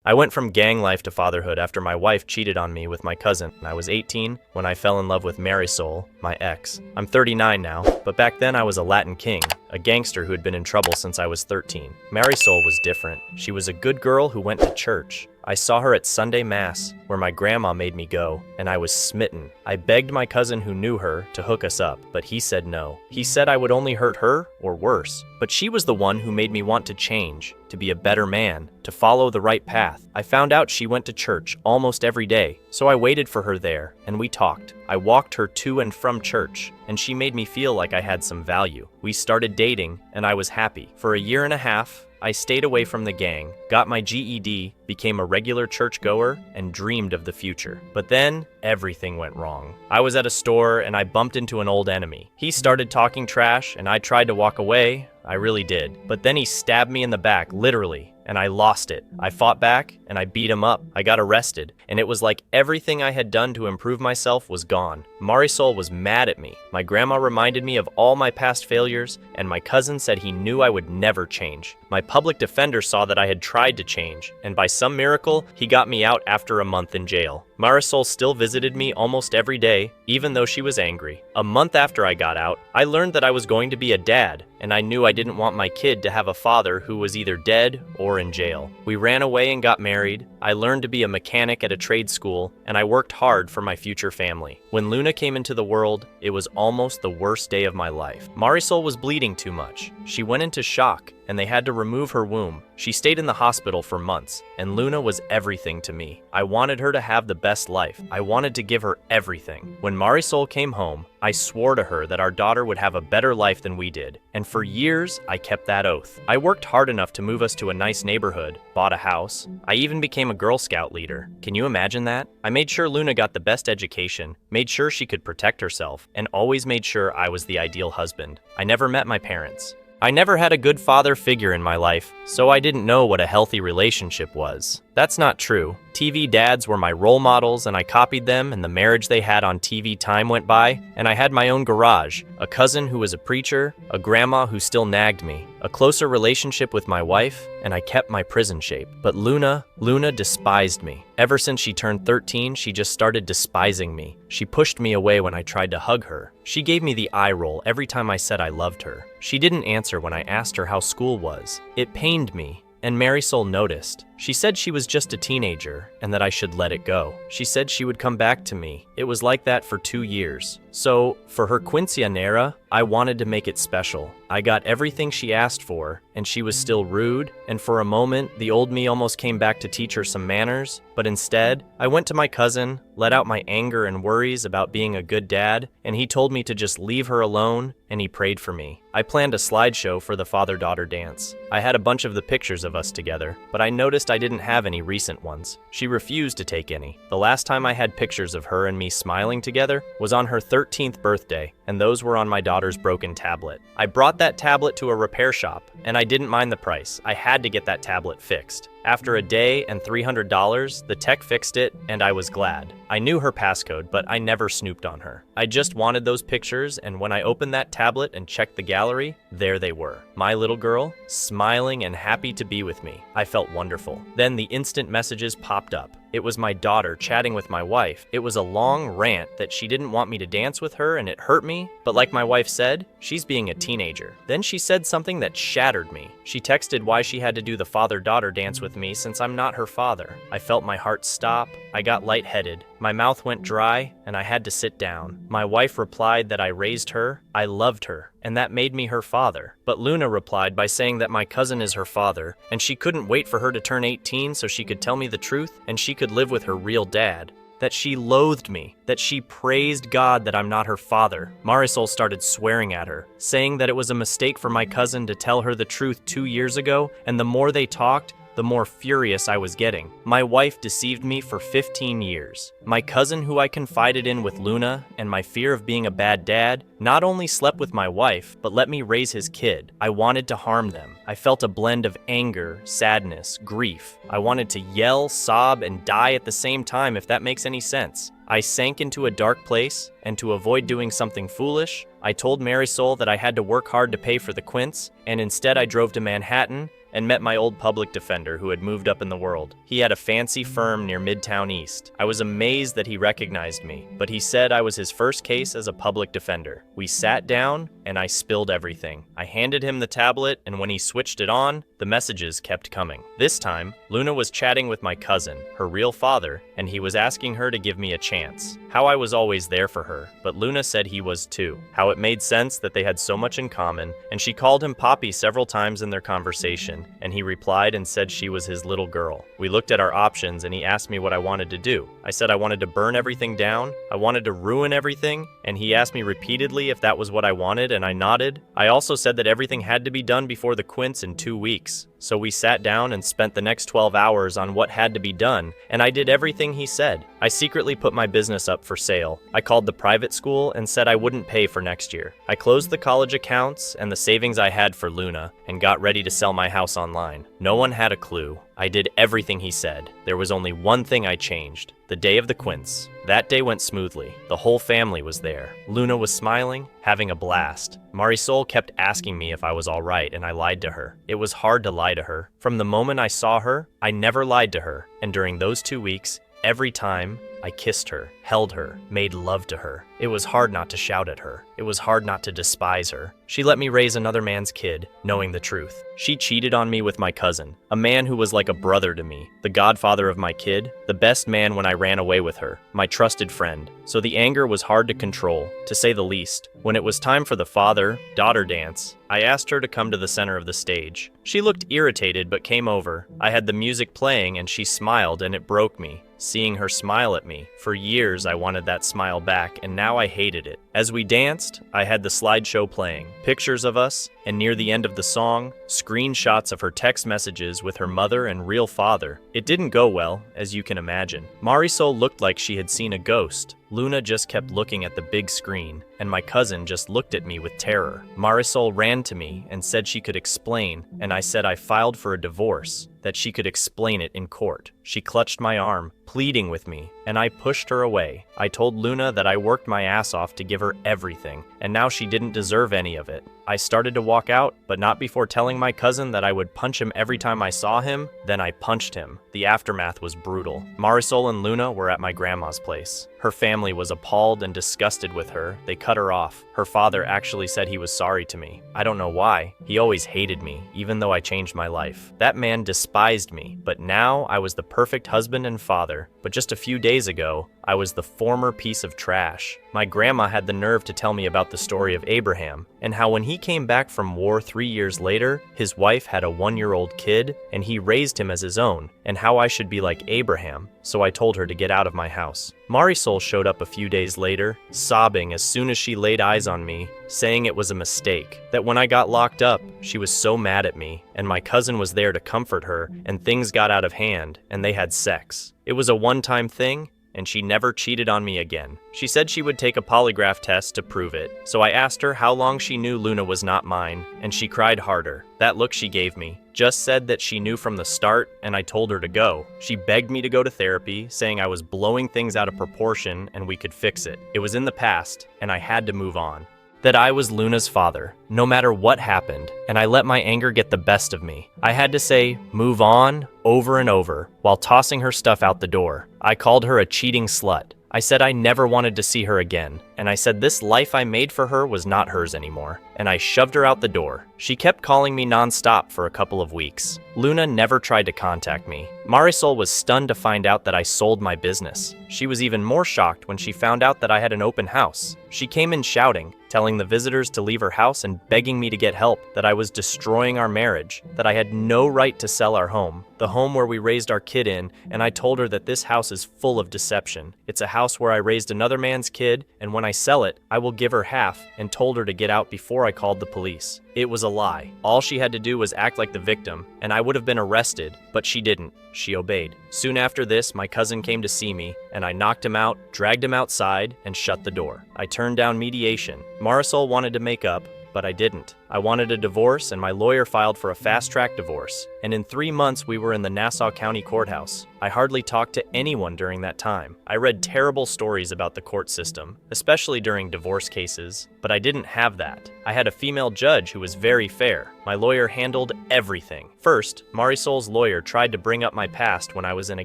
I went from gang life to fatherhood after my wife cheated on me with my cousin. I was 18 when I fell in love with Marisol, my ex. I'm 39 now, but back then I was a Latin king, a gangster who had been in trouble since I was 13. Marisol was different. She was a good girl who went to church. I saw her at Sunday Mass, where my grandma made me go, and I was smitten. I begged my cousin who knew her to hook us up, but he said no. He said I would only hurt her, or worse. But she was the one who made me want to change, to be a better man, to follow the right path. I found out she went to church almost every day, so I waited for her there, and we talked. I walked her to and from church, and she made me feel like I had some value. We started dating, and I was happy. For a year and a half, I stayed away from the gang, got my GED, became a regular churchgoer, and dreamed of the future. But then, everything went wrong. I was at a store and I bumped into an old enemy. He started talking trash and I tried to walk away. I really did. But then he stabbed me in the back, literally, and I lost it. I fought back and I beat him up. I got arrested, and it was like everything I had done to improve myself was gone. Marisol was mad at me. My grandma reminded me of all my past failures, and my cousin said he knew I would never change. My public defender saw that I had tried to change, and by some miracle, he got me out after a month in jail. Marisol still visited me almost every day, even though she was angry. A month after I got out, I learned that I was going to be a dad, and I knew I didn't want my kid to have a father who was either dead or in jail. We ran away and got married. I learned to be a mechanic at a trade school, and I worked hard for my future family. When Luna came into the world, it was almost the worst day of my life. Marisol was bleeding too much. She went into shock, and they had to remove her womb. She stayed in the hospital for months, and Luna was everything to me. I wanted her to have the best life. I wanted to give her everything. When Marisol came home, I swore to her that our daughter would have a better life than we did, and for years, I kept that oath. I worked hard enough to move us to a nice neighborhood, bought a house. I even became a Girl Scout leader. Can you imagine that? I made sure Luna got the best education, made sure she could protect herself, and always made sure I was the ideal husband. I never met my parents. I never had a good father figure in my life, so I didn't know what a healthy relationship was. That's not true. TV dads were my role models, and I copied them, and the marriage they had on TV time went by, and I had my own garage, a cousin who was a preacher, a grandma who still nagged me, a closer relationship with my wife, and I kept my prison shape. But Luna despised me. Ever since she turned 13, she just started despising me. She pushed me away when I tried to hug her. She gave me the eye roll every time I said I loved her. She didn't answer when I asked her how school was. It pained me. And Marisol noticed. She said she was just a teenager and that I should let it go. She said she would come back to me. It was like that for 2 years. So, for her quinceañera, I wanted to make it special. I got everything she asked for, and she was still rude, and for a moment, the old me almost came back to teach her some manners, but instead, I went to my cousin, let out my anger and worries about being a good dad, and he told me to just leave her alone, and he prayed for me. I planned a slideshow for the father-daughter dance. I had a bunch of the pictures of us together, but I noticed I didn't have any recent ones. She refused to take any. The last time I had pictures of her and me smiling together was on her 13th birthday, and those were on my daughter's broken tablet. I brought that tablet to a repair shop, and I didn't mind the price. I had to get that tablet fixed. After a day and $300, the tech fixed it, and I was glad. I knew her passcode, but I never snooped on her. I just wanted those pictures, and when I opened that tablet and checked the gallery, there they were. My little girl, smiling and happy to be with me. I felt wonderful. Then the instant messages popped up. It was my daughter chatting with my wife. It was a long rant that she didn't want me to dance with her and it hurt me, but like my wife said, she's being a teenager. Then she said something that shattered me. She texted why she had to do the father-daughter dance with me since I'm not her father. I felt my heart stop. I got lightheaded. My mouth went dry, and I had to sit down. My wife replied that I raised her, I loved her, and that made me her father. But Luna replied by saying that my cousin is her father, and she couldn't wait for her to turn 18 so she could tell me the truth, and she could live with her real dad. That she loathed me, that she praised God that I'm not her father. Marisol started swearing at her, saying that it was a mistake for my cousin to tell her the truth 2 years ago, and the more they talked, the more furious I was getting. My wife deceived me for 15 years. My cousin who I confided in with Luna and my fear of being a bad dad not only slept with my wife, but let me raise his kid. I wanted to harm them. I felt a blend of anger, sadness, grief. I wanted to yell, sob, and die at the same time, if that makes any sense. I sank into a dark place, and to avoid doing something foolish, I told Marisol that I had to work hard to pay for the quince, and instead I drove to Manhattan and met my old public defender who had moved up in the world. He had a fancy firm near Midtown East. I was amazed that he recognized me, but he said I was his first case as a public defender. We sat down, and I spilled everything. I handed him the tablet, and when he switched it on, the messages kept coming. This time, Luna was chatting with my cousin, her real father, and he was asking her to give me a chance. How I was always there for her, but Luna said he was too. How it made sense that they had so much in common, and she called him Poppy several times in their conversation, and he replied and said she was his little girl. We looked at our options, and he asked me what I wanted to do. I said I wanted to burn everything down, I wanted to ruin everything, and he asked me repeatedly if that was what I wanted, and I nodded. I also said that everything had to be done before the quints in 2 weeks. So we sat down and spent the next 12 hours on what had to be done, and I did everything he said. I secretly put my business up for sale. I called the private school and said I wouldn't pay for next year. I closed the college accounts and the savings I had for Luna and got ready to sell my house online. No one had a clue. I did everything he said. There was only one thing I changed. The day of the quints. That day went smoothly. The whole family was there. Luna was smiling, having a blast. Marisol kept asking me if I was all right, and I lied to her. It was hard to lie to her. From the moment I saw her, I never lied to her. And during those 2 weeks, every time, I kissed her, held her, made love to her. It was hard not to shout at her. It was hard not to despise her. She let me raise another man's kid, knowing the truth. She cheated on me with my cousin, a man who was like a brother to me, the godfather of my kid, the best man when I ran away with her, my trusted friend. So the anger was hard to control, to say the least. When it was time for the father-daughter dance, I asked her to come to the center of the stage. She looked irritated but came over. I had the music playing and she smiled and it broke me. Seeing her smile at me. For years I wanted that smile back and now I hated it. As we danced, I had the slideshow playing. Pictures of us, and near the end of the song, screenshots of her text messages with her mother and real father. It didn't go well, as you can imagine. Marisol looked like she had seen a ghost. Luna just kept looking at the big screen, and my cousin just looked at me with terror. Marisol ran to me and said she could explain, and I said I filed for a divorce, that she could explain it in court. She clutched my arm, pleading with me, and I pushed her away. I told Luna that I worked my ass off to give her everything, and now she didn't deserve any of it. I started to walk out, but not before telling my cousin that I would punch him every time I saw him. Then I punched him. The aftermath was brutal. Marisol and Luna were at my grandma's place. Her family was appalled and disgusted with her. They cut her off. Her father actually said he was sorry to me. I don't know why. He always hated me, even though I changed my life. That man despised me, but now I was the perfect husband and father. But just a few days ago, I was the former piece of trash. My grandma had the nerve to tell me about the story of Abraham, and how when he came back from war 3 years later, his wife had a 1-year-old kid, and he raised him as his own, and how I should be like Abraham, so I told her to get out of my house. Marisol showed up a few days later, sobbing as soon as she laid eyes on me, saying it was a mistake, that when I got locked up, she was so mad at me, and my cousin was there to comfort her, and things got out of hand, and they had sex. It was a one-time thing, and she never cheated on me again. She said she would take a polygraph test to prove it, so I asked her how long she knew Luna was not mine, and she cried harder. That look she gave me just said that she knew from the start, and I told her to go. She begged me to go to therapy, saying I was blowing things out of proportion and we could fix it. It was in the past, and I had to move on. That I was Luna's father, no matter what happened, and I let my anger get the best of me. I had to say, move on, over and over, while tossing her stuff out the door. I called her a cheating slut. I said I never wanted to see her again, and I said this life I made for her was not hers anymore, and I shoved her out the door. She kept calling me nonstop for a couple of weeks. Luna never tried to contact me. Marisol was stunned to find out that I sold my business. She was even more shocked when she found out that I had an open house. She came in shouting, telling the visitors to leave her house and begging me to get help, that I was destroying our marriage, that I had no right to sell our home, the home where we raised our kid in, and I told her that this house is full of deception. It's a house where I raised another man's kid, and when I sell it, I will give her half, and told her to get out before I called the police. It was a lie. All she had to do was act like the victim, and I would have been arrested, but she didn't. She obeyed. Soon after this, my cousin came to see me, and I knocked him out, dragged him outside, and shut the door. I turned down mediation. Marisol wanted to make up, but I didn't. I wanted a divorce, and my lawyer filed for a fast-track divorce. And in 3 months, we were in the Nassau County Courthouse. I hardly talked to anyone during that time. I read terrible stories about the court system, especially during divorce cases, but I didn't have that. I had a female judge who was very fair. My lawyer handled everything. First, Marisol's lawyer tried to bring up my past when I was in a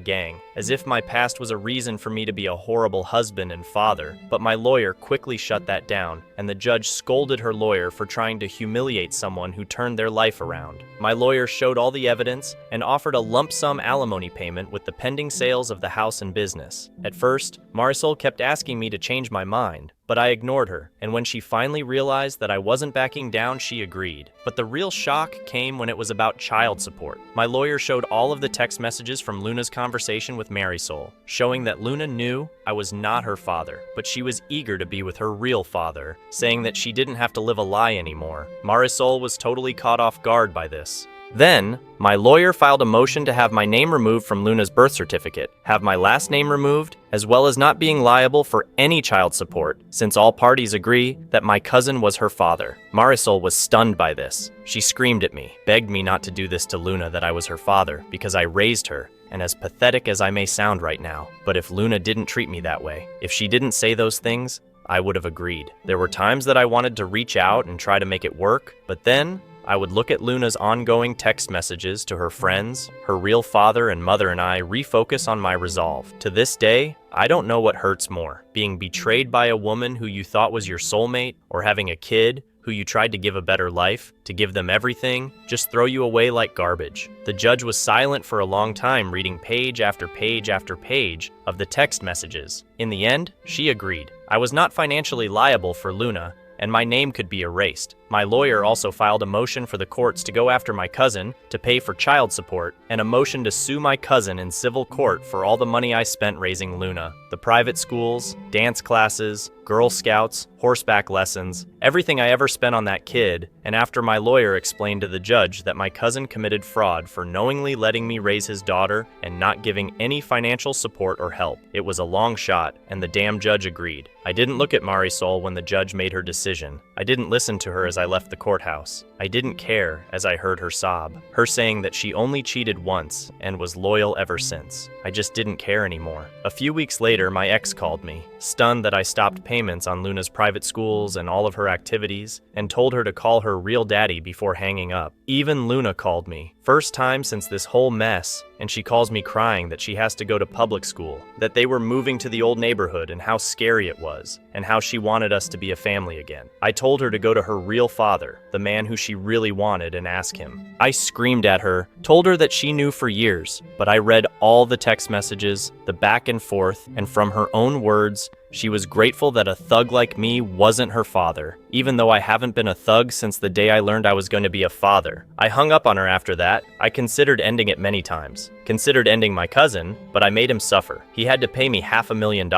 gang, as if my past was a reason for me to be a horrible husband and father, but my lawyer quickly shut that down, and the judge scolded her lawyer for trying to humiliate someone who turned their life around. My lawyer showed all the evidence and offered a lump sum alimony payment with the pending sales of the house and business. At first, Marisol kept asking me to change my mind, but I ignored her, and when she finally realized that I wasn't backing down, she agreed. But the real shock came when it was about child support. My lawyer showed all of the text messages from Luna's conversation with Marisol, showing that Luna knew I was not her father, but she was eager to be with her real father, saying that she didn't have to live a lie anymore. Marisol was totally caught off guard by this. Then, my lawyer filed a motion to have my name removed from Luna's birth certificate, have my last name removed, as well as not being liable for any child support, since all parties agree that my cousin was her father. Marisol was stunned by this. She screamed at me, begged me not to do this to Luna, that I was her father, because I raised her, and as pathetic as I may sound right now, but if Luna didn't treat me that way, if she didn't say those things, I would have agreed. There were times that I wanted to reach out and try to make it work, but then I would look at Luna's ongoing text messages to her friends, her real father and mother, and I refocus on my resolve. To this day, I don't know what hurts more, being betrayed by a woman who you thought was your soulmate, or having a kid who you tried to give a better life, to give them everything, just throw you away like garbage. The judge was silent for a long time, reading page after page after page of the text messages. In the end, she agreed. I was not financially liable for Luna, and my name could be erased. My lawyer also filed a motion for the courts to go after my cousin to pay for child support, and a motion to sue my cousin in civil court for all the money I spent raising Luna. The private schools, dance classes, Girl Scouts, horseback lessons, everything I ever spent on that kid, and after my lawyer explained to the judge that my cousin committed fraud for knowingly letting me raise his daughter and not giving any financial support or help. It was a long shot, and the damn judge agreed. I didn't look at Marisol when the judge made her decision. I didn't listen to her as I left the courthouse. I didn't care as I heard her sob, her saying that she only cheated once and was loyal ever since. I just didn't care anymore. A few weeks later, my ex called me, stunned that I stopped payments on Luna's private schools and all of her activities, and told her to call her real daddy before hanging up. Even Luna called me, first time since this whole mess, and she calls me crying that she has to go to public school, that they were moving to the old neighborhood and how scary it was, and how she wanted us to be a family again. I told her to go to her real father, the man who she really wanted, and ask him. I screamed at her, told her that she knew for years, but I read all the text messages, the back and forth, and from her own words, she was grateful that a thug like me wasn't her father, even though I haven't been a thug since the day I learned I was going to be a father. I hung up on her after that. I considered ending it many times. Considered ending my cousin, but I made him suffer. He had to pay me $500,000.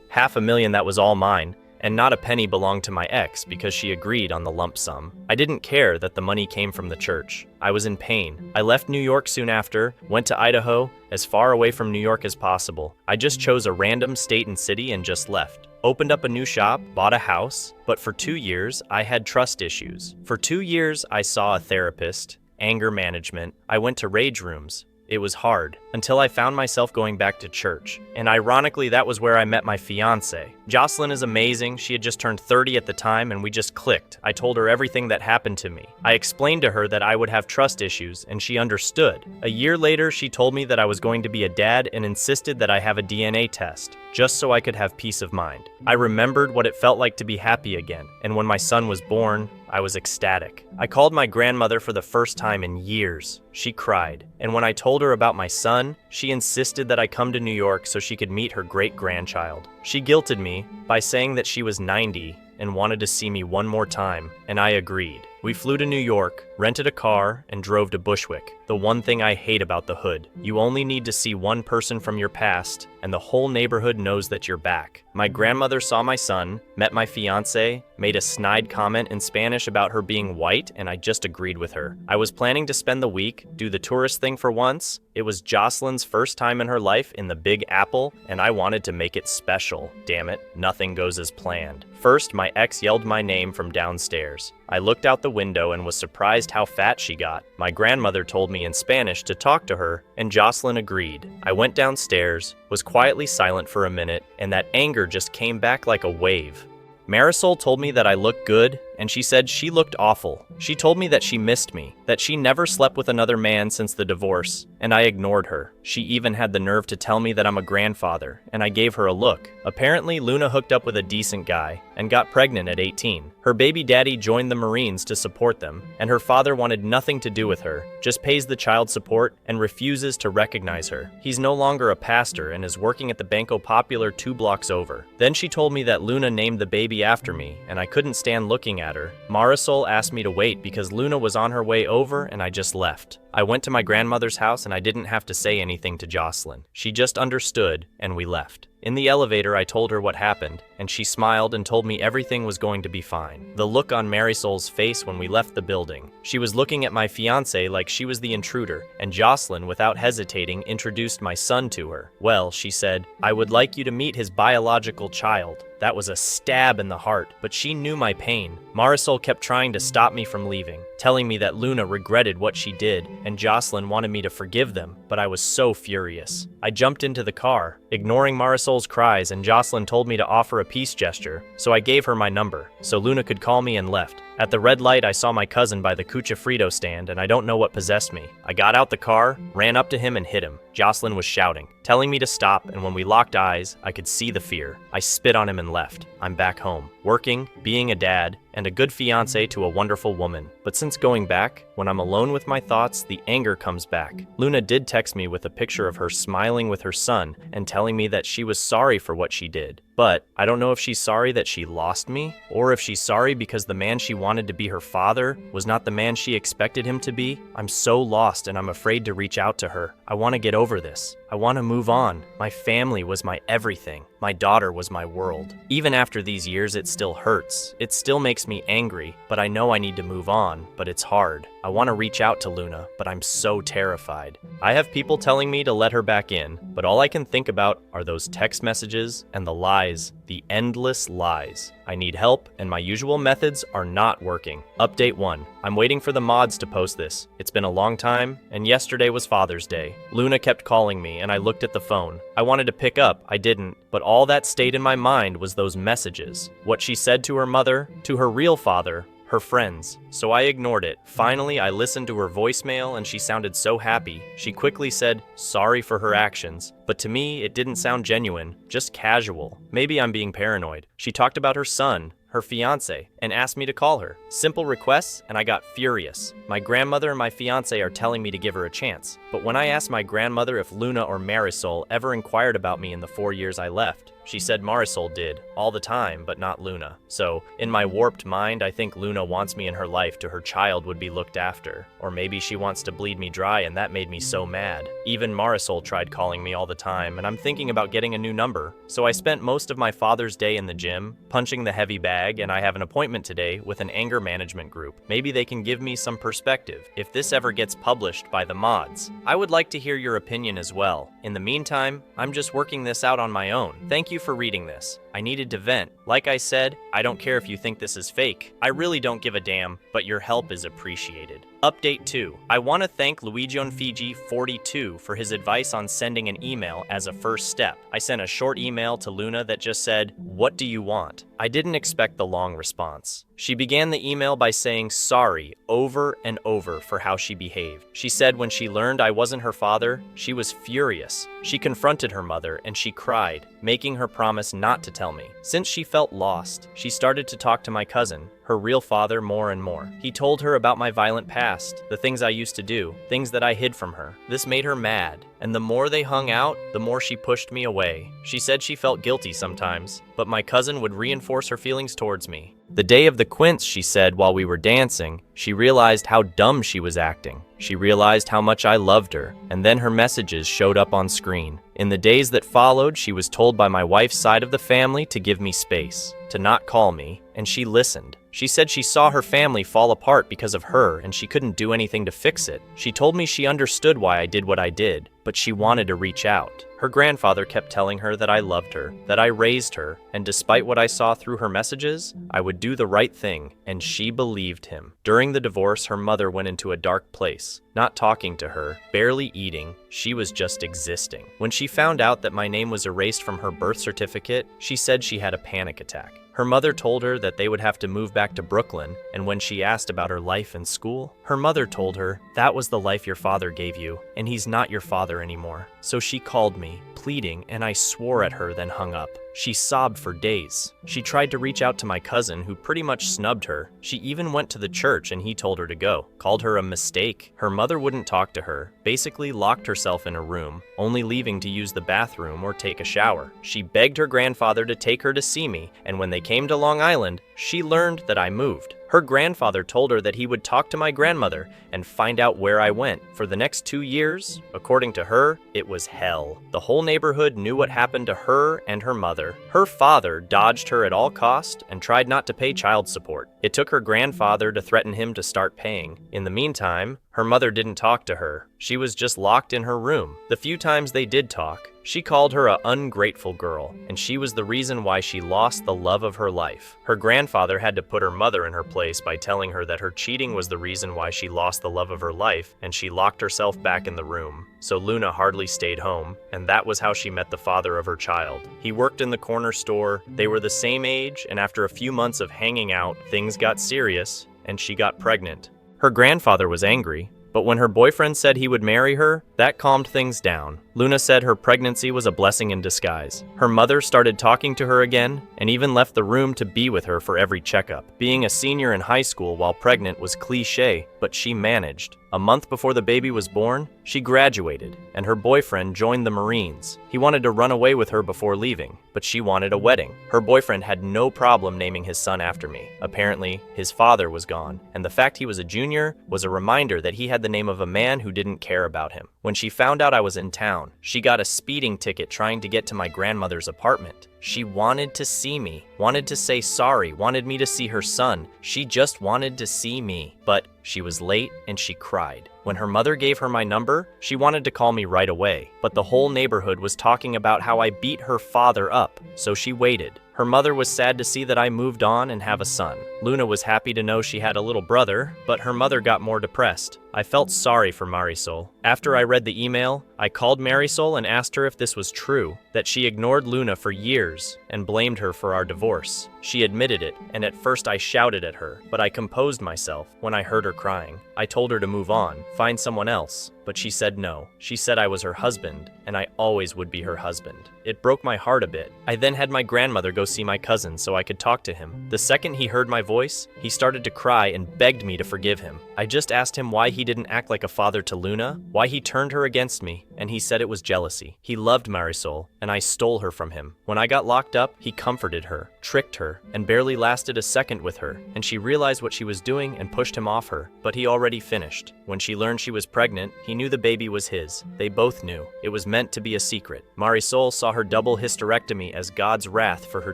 $500,000 that was all mine, and not a penny belonged to my ex because she agreed on the lump sum. I didn't care that the money came from the church. I was in pain. I left New York soon after, went to Idaho, as far away from New York as possible. I just chose a random state and city and just left. Opened up a new shop, bought a house, but for 2 years, I had trust issues. For 2 years, I saw a therapist, anger management. I went to rage rooms. It was hard, until I found myself going back to church. And ironically, that was where I met my fiance. Jocelyn is amazing. She had just turned 30 at the time, and we just clicked. I told her everything that happened to me. I explained to her that I would have trust issues, and she understood. A year later, she told me that I was going to be a dad and insisted that I have a DNA test, just so I could have peace of mind. I remembered what it felt like to be happy again, and when my son was born, I was ecstatic. I called my grandmother for the first time in years. She cried, and when I told her about my son, she insisted that I come to New York so she could meet her great-grandchild. She guilted me by saying that she was 90 and wanted to see me one more time, and I agreed. We flew to New York, rented a car, and drove to Bushwick. The one thing I hate about the hood. You only need to see one person from your past, and the whole neighborhood knows that you're back. My grandmother saw my son, met my fiance, made a snide comment in Spanish about her being white, and I just agreed with her. I was planning to spend the week, do the tourist thing for once. It was Jocelyn's first time in her life in the Big Apple, and I wanted to make it special. Damn it, nothing goes as planned. First, my ex yelled my name from downstairs. I looked out the window and was surprised how fat she got. My grandmother told me in Spanish to talk to her, and Jocelyn agreed. I went downstairs, was quietly silent for a minute, and that anger just came back like a wave. Marisol told me that I looked good, and she said she looked awful. She told me that she missed me, that she never slept with another man since the divorce, and I ignored her. She even had the nerve to tell me that I'm a grandfather, and I gave her a look. Apparently, Luna hooked up with a decent guy and got pregnant at 18. Her baby daddy joined the Marines to support them, and her father wanted nothing to do with her, just pays the child support and refuses to recognize her. He's no longer a pastor and is working at the Banco Popular 2 blocks over. Then she told me that Luna named the baby after me, and I couldn't stand looking at her. Marisol asked me to wait because Luna was on her way over and I just left. I went to my grandmother's house and I didn't have to say anything to Jocelyn. She just understood and we left. In the elevator, I told her what happened, and she smiled and told me everything was going to be fine. The look on Marisol's face when we left the building. She was looking at my fiancé like she was the intruder, and Jocelyn, without hesitating, introduced my son to her. Well, she said, "I would like you to meet his biological child." That was a stab in the heart, but she knew my pain. Marisol kept trying to stop me from leaving, telling me that Luna regretted what she did, and Jocelyn wanted me to forgive them, but I was so furious. I jumped into the car, ignoring Marisol's cries, and Jocelyn told me to offer a peace gesture, so I gave her my number, so Luna could call me and left. At the red light, I saw my cousin by the Cucha Frito stand, and I don't know what possessed me. I got out the car, ran up to him, and hit him. Jocelyn was shouting, telling me to stop, and when we locked eyes, I could see the fear. I spit on him and left. I'm back home, working, being a dad, and a good fiancé to a wonderful woman. But since going back, when I'm alone with my thoughts, the anger comes back. Luna did text me with a picture of her smiling with her son and telling me that she was sorry for what she did. But I don't know if she's sorry that she lost me, or if she's sorry because the man she wanted to be her father was not the man she expected him to be. I'm so lost and I'm afraid to reach out to her. I want to get over this. I want to move on. My family was my everything. My daughter was my world. Even after these years, it still hurts. It still makes me angry, but I know I need to move on, but it's hard. I want to reach out to Luna, but I'm so terrified. I have people telling me to let her back in, but all I can think about are those text messages and the lies, the endless lies. I need help, and my usual methods are not working. Update 1. I'm waiting for the mods to post this. It's been a long time, and yesterday was Father's Day. Luna kept calling me, and I looked at the phone. I wanted to pick up, I didn't, but all that stayed in my mind was those messages. What she said to her mother, to her real father, her friends. So I ignored it. Finally, I listened to her voicemail and she sounded so happy. She quickly said sorry for her actions, but to me, it didn't sound genuine, just casual. Maybe I'm being paranoid. She talked about her son, her fiance, and asked me to call her. Simple requests, and I got furious. My grandmother and my fiance are telling me to give her a chance. But when I asked my grandmother if Luna or Marisol ever inquired about me in the 4 years I left, she said Marisol did, all the time, but not Luna. So, in my warped mind, I think Luna wants me in her life to her child would be looked after. Or maybe she wants to bleed me dry and that made me so mad. Even Marisol tried calling me all the time, and I'm thinking about getting a new number. So I spent most of my Father's Day in the gym, punching the heavy bag, and I have an appointment today with an anger management group. Maybe they can give me some perspective if this ever gets published by the mods. I would like to hear your opinion as well. In the meantime, I'm just working this out on my own. Thank you for reading this. I needed to vent. Like I said, I don't care if you think this is fake. I really don't give a damn, but your help is appreciated. Update 2. I want to thank LuigiOnFiji42 for his advice on sending an email as a first step. I sent a short email to Luna that just said, "What do you want?" I didn't expect the long response. She began the email by saying sorry over and over for how she behaved. She said when she learned I wasn't her father, she was furious. She confronted her mother and she cried, making her promise not to tell me. Since she felt lost, she started to talk to my cousin, her real father, more and more. He told her about my violent past, the things I used to do, things that I hid from her. This made her mad, and the more they hung out, the more she pushed me away. She said she felt guilty sometimes, but my cousin would reinforce her feelings towards me. The day of the quince, she said while we were dancing, she realized how dumb she was acting. She realized how much I loved her, and then her messages showed up on screen. In the days that followed, she was told by my wife's side of the family to give me space, to not call me, and she listened. She said she saw her family fall apart because of her and she couldn't do anything to fix it. She told me she understood why I did what I did, but she wanted to reach out. Her grandfather kept telling her that I loved her, that I raised her, and despite what I saw through her messages, I would do the right thing, and she believed him. During the divorce, her mother went into a dark place, not talking to her, barely eating, she was just existing. When she found out that my name was erased from her birth certificate, she said she had a panic attack. Her mother told her that they would have to move back to Brooklyn, and when she asked about her life in school, her mother told her, "That was the life your father gave you, and he's not your father anymore." So she called me, pleading, and I swore at her, then hung up. She sobbed for days. She tried to reach out to my cousin, who pretty much snubbed her. She even went to the church and he told her to go, called her a mistake. Her mother wouldn't talk to her, basically locked herself in a room, only leaving to use the bathroom or take a shower. She begged her grandfather to take her to see me, and when they came to Long Island, she learned that I moved. Her grandfather told her that he would talk to my grandmother and find out where I went. For the next 2 years, according to her, it was hell. The whole neighborhood knew what happened to her and her mother. Her father dodged her at all costs and tried not to pay child support. It took her grandfather to threaten him to start paying. In the meantime, her mother didn't talk to her. She was just locked in her room. The few times they did talk, she called her an ungrateful girl, and she was the reason why she lost the love of her life. Her grandfather had to put her mother in her place by telling her that her cheating was the reason why she lost the love of her life, and she locked herself back in the room. So Luna hardly stayed home, and that was how she met the father of her child. He worked in the corner store, they were the same age, and after a few months of hanging out, things got serious, and she got pregnant. Her grandfather was angry, but when her boyfriend said he would marry her, that calmed things down. Luna said her pregnancy was a blessing in disguise. Her mother started talking to her again and even left the room to be with her for every checkup. Being a senior in high school while pregnant was cliché, but she managed. A month before the baby was born, she graduated, and her boyfriend joined the Marines. He wanted to run away with her before leaving, but she wanted a wedding. Her boyfriend had no problem naming his son after me. Apparently, his father was gone, and the fact he was a junior was a reminder that he had the name of a man who didn't care about him. When she found out I was in town, she got a speeding ticket trying to get to my grandmother's apartment. She wanted to see me, wanted to say sorry, wanted me to see her son. She just wanted to see me. But she was late and she cried. When her mother gave her my number, she wanted to call me right away. But the whole neighborhood was talking about how I beat her father up, so she waited. Her mother was sad to see that I moved on and have a son. Luna was happy to know she had a little brother, but her mother got more depressed. I felt sorry for Marisol. After I read the email, I called Marisol and asked her if this was true, that she ignored Luna for years and blamed her for our divorce. She admitted it, and at first I shouted at her, but I composed myself when I heard her crying. I told her to move on, find someone else, but she said no. She said I was her husband, and I always would be her husband. It broke my heart a bit. I then had my grandmother go see my cousin so I could talk to him. The second he heard my voice, he started to cry and begged me to forgive him. I just asked him why he didn't act like a father to Luna, why he turned her against me, and he said it was jealousy. He loved Marisol, and I stole her from him. When I got locked up, he comforted her, tricked her, and barely lasted a second with her, and she realized what she was doing and pushed him off her, but he already finished. When she learned she was pregnant, he knew the baby was his. They both knew. It was meant to be a secret. Marisol saw her double hysterectomy as God's wrath for her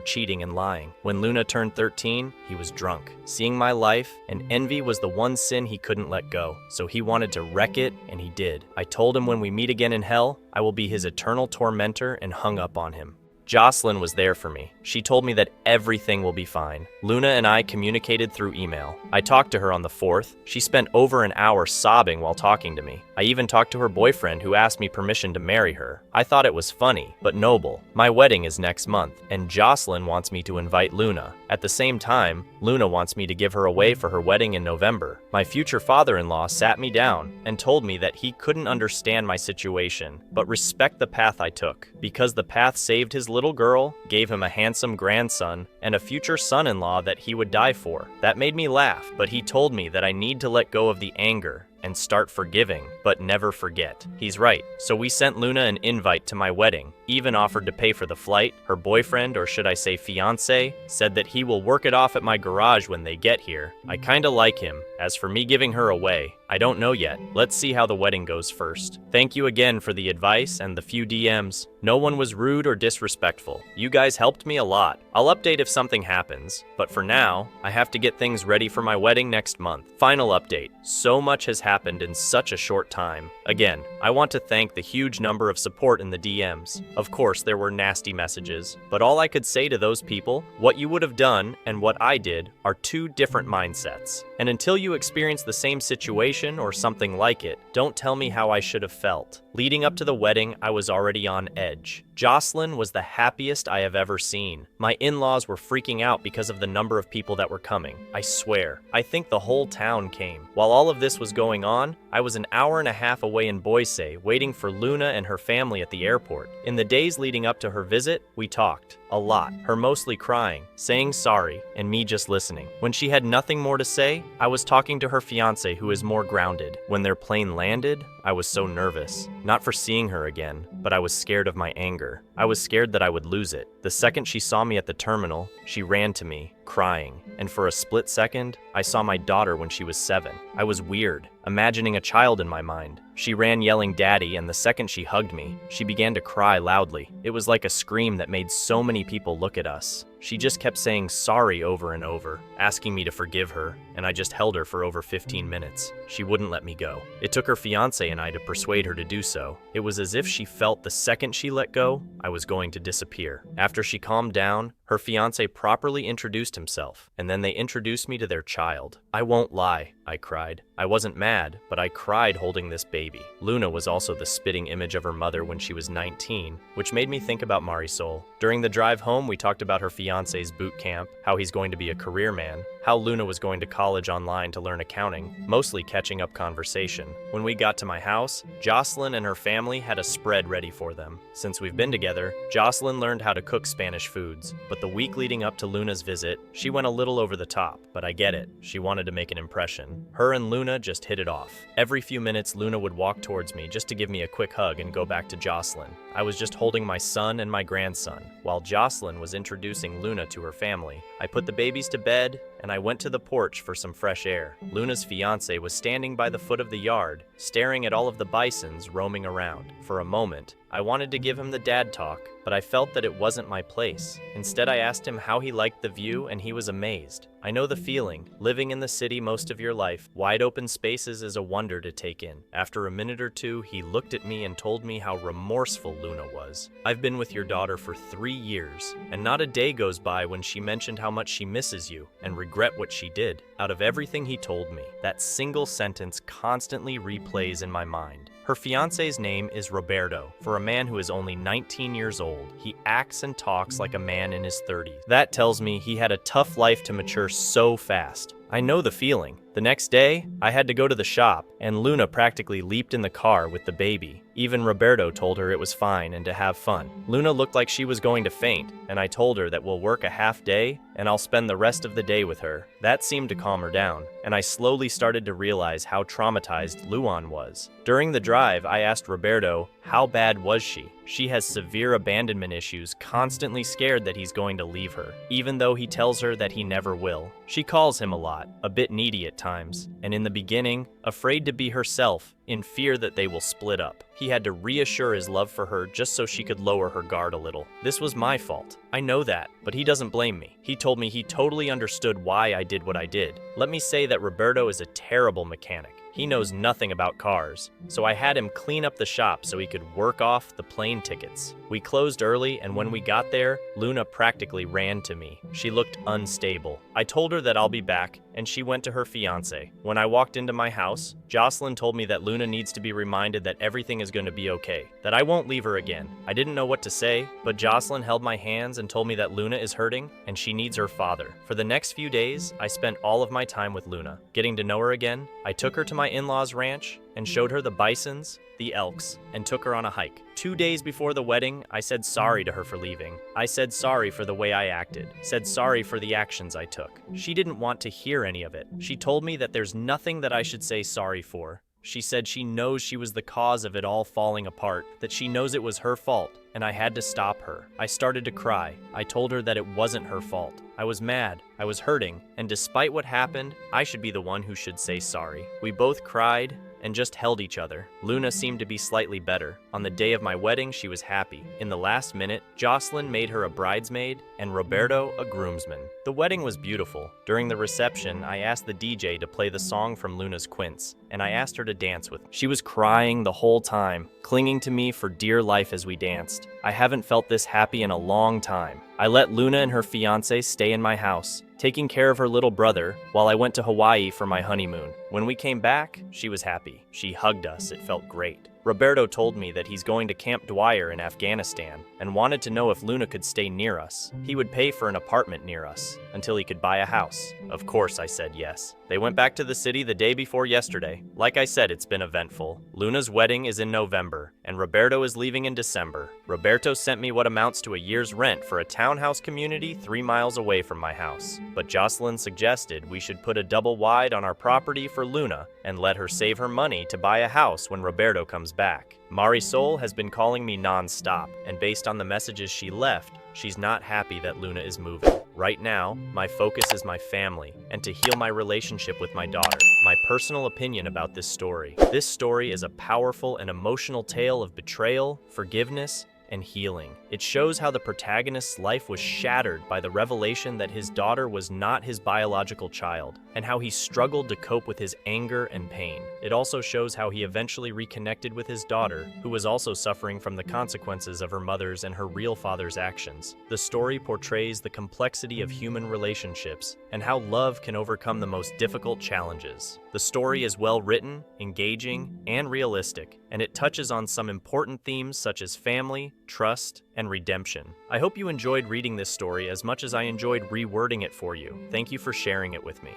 cheating and lying. When Luna turned 13, he was drunk. Seeing my life, and envy was the one sin he couldn't let go, so he wanted to wreck it, and he did. I told him when we meet again in hell, I will be his eternal tormentor, and hung up on him. Jocelyn was there for me. She told me that everything will be fine. Luna and I communicated through email. I talked to her on the 4th. She spent over an hour sobbing while talking to me. I even talked to her boyfriend who asked me permission to marry her. I thought it was funny, but noble. My wedding is next month, and Jocelyn wants me to invite Luna. At the same time, Luna wants me to give her away for her wedding in November. My future father-in-law sat me down and told me that he couldn't understand my situation, but respect the path I took, because the path saved his little girl, gave him a handsome grandson, and a future son-in-law that he would die for. That made me laugh, but he told me that I need to let go of the anger and start forgiving, but never forget. He's right, so we sent Luna an invite to my wedding. even offered to pay for the flight. Her boyfriend, or should I say fiancé, said that he will work it off at my garage when they get here. I kinda like him. As for me giving her away, I don't know yet. Let's see how the wedding goes first. Thank you again for the advice and the few DMs. No one was rude or disrespectful. You guys helped me a lot. I'll update if something happens, but for now, I have to get things ready for my wedding next month. Final update. So much has happened in such a short time. Again, I want to thank the huge number of support in the DMs. Of course, there were nasty messages, but all I could say to those people, what you would have done and what I did are two different mindsets. And until you experience the same situation or something like it, don't tell me how I should have felt. Leading up to the wedding, I was already on edge. Jocelyn was the happiest I have ever seen. My in-laws were freaking out because of the number of people that were coming. I swear, I think the whole town came. While all of this was going on, I was an hour and a half away in Boise, waiting for Luna and her family at the airport. In the days leading up to her visit, we talked. A lot. Her mostly crying, saying sorry, and me just listening. When she had nothing more to say, I was talking to her fiancé, who is more grounded. When their plane landed, I was so nervous. Not for seeing her again, but I was scared of my anger. I was scared that I would lose it. The second she saw me at the terminal, she ran to me, crying. And for a split second, I saw my daughter when she was 7. I was weird, imagining a child in my mind. She ran yelling "Daddy," and the second she hugged me, she began to cry loudly. It was like a scream that made so many people look at us. She just kept saying sorry over and over, asking me to forgive her, and I just held her for over 15 minutes. She wouldn't let me go. It took her fiancé and I to persuade her to do so. It was as if she felt the second she let go, I was going to disappear. After she calmed down, her fiancé properly introduced himself, and then they introduced me to their child. I won't lie, I cried. I wasn't mad, but I cried holding this baby. Luna was also the spitting image of her mother when she was 19, which made me think about Marisol. During the drive home, we talked about her fiancé's boot camp, how he's going to be a career man, how Luna was going to college online to learn accounting, mostly catching up conversation. When we got to my house, Jocelyn and her family had a spread ready for them. Since we've been together, Jocelyn learned how to cook Spanish foods, but the week leading up to Luna's visit, she went a little over the top, but I get it. She wanted to make an impression. Her and Luna just hit it off. Every few minutes, Luna would walk towards me just to give me a quick hug and go back to Jocelyn. I was just holding my son and my grandson, while Jocelyn was introducing Luna to her family. I put the babies to bed, and I went to the porch for some fresh air. Luna's fiancé was standing by the foot of the yard, staring at all of the bisons roaming around. For a moment, I wanted to give him the dad talk, but I felt that it wasn't my place. Instead, I asked him how he liked the view, and he was amazed. I know the feeling. Living in the city most of your life, wide open spaces is a wonder to take in. After a minute or two, he looked at me and told me how remorseful Luna was. I've been with your daughter for 3 years, and not a day goes by when she mentioned how much she misses you and regret what she did. Out of everything he told me, that single sentence constantly replays in my mind. Her fiancé's name is Roberto. For a man who is only 19 years old, he acts and talks like a man in his 30s. That tells me he had a tough life to mature so fast. I know the feeling. The next day, I had to go to the shop, and Luna practically leaped in the car with the baby. Even Roberto told her it was fine and to have fun. Luna looked like she was going to faint, and I told her that we'll work a half day, and I'll spend the rest of the day with her. That seemed to calm her down, and I slowly started to realize how traumatized Luan was. During the drive, I asked Roberto, how bad was she? She has severe abandonment issues, constantly scared that he's going to leave her, even though he tells her that he never will. She calls him a lot, a bit needy at times, and in the beginning, afraid to be herself, in fear that they will split up. He had to reassure his love for her just so she could lower her guard a little. This was my fault. I know that, but he doesn't blame me. He told me he totally understood why I did what I did. Let me say that Roberto is a terrible mechanic. He knows nothing about cars, so I had him clean up the shop so he could work off the plane tickets. We closed early, and when we got there, Luna practically ran to me. She looked unstable. I told her that I'll be back, and she went to her fiancé. When I walked into my house, Jocelyn told me that Luna needs to be reminded that everything is going to be okay, that I won't leave her again. I didn't know what to say, but Jocelyn held my hands and told me that Luna is hurting, and she needs her father. For the next few days, I spent all of my time with Luna. Getting to know her again, I took her to my in-laws' ranch and showed her the bisons, the elks, and took her on a hike. 2 days before the wedding, I said sorry to her for leaving. I said sorry for the way I acted, said sorry for the actions I took. She didn't want to hear any of it. She told me that there's nothing that I should say sorry for. She said she knows she was the cause of it all falling apart, that she knows it was her fault, and I had to stop her. I started to cry. I told her that it wasn't her fault. I was mad, I was hurting, and despite what happened, I should be the one who should say sorry. We both cried and just held each other. Luna seemed to be slightly better. On the day of my wedding, she was happy. In the last minute, Jocelyn made her a bridesmaid and Roberto a groomsman. The wedding was beautiful. During the reception, I asked the DJ to play the song from Luna's Quince, and I asked her to dance with me. She was crying the whole time, clinging to me for dear life as we danced. I haven't felt this happy in a long time. I let Luna and her fiancé stay in my house, taking care of her little brother while I went to Hawaii for my honeymoon. When we came back, she was happy. She hugged us. It felt great. Roberto told me that he's going to Camp Dwyer in Afghanistan and wanted to know if Luna could stay near us. He would pay for an apartment near us until he could buy a house. Of course, I said yes. They went back to the city the day before yesterday. Like I said, it's been eventful. Luna's wedding is in November, and Roberto is leaving in December. Roberto sent me what amounts to a year's rent for a townhouse community 3 miles away from my house. But Jocelyn suggested we should put a double wide on our property for Luna and let her save her money to buy a house when Roberto comes back. Marisol has been calling me non-stop, and based on the messages she left, she's not happy that Luna is moving. Right now, my focus is my family and to heal my relationship with my daughter. My personal opinion about this story. This story is a powerful and emotional tale of betrayal, forgiveness, and healing. It shows how the protagonist's life was shattered by the revelation that his daughter was not his biological child, and how he struggled to cope with his anger and pain. It also shows how he eventually reconnected with his daughter, who was also suffering from the consequences of her mother's and her real father's actions. The story portrays the complexity of human relationships and how love can overcome the most difficult challenges. The story is well written, engaging, and realistic, and it touches on some important themes such as family, trust, and redemption. I hope you enjoyed reading this story as much as I enjoyed rewording it for you. Thank you for sharing it with me.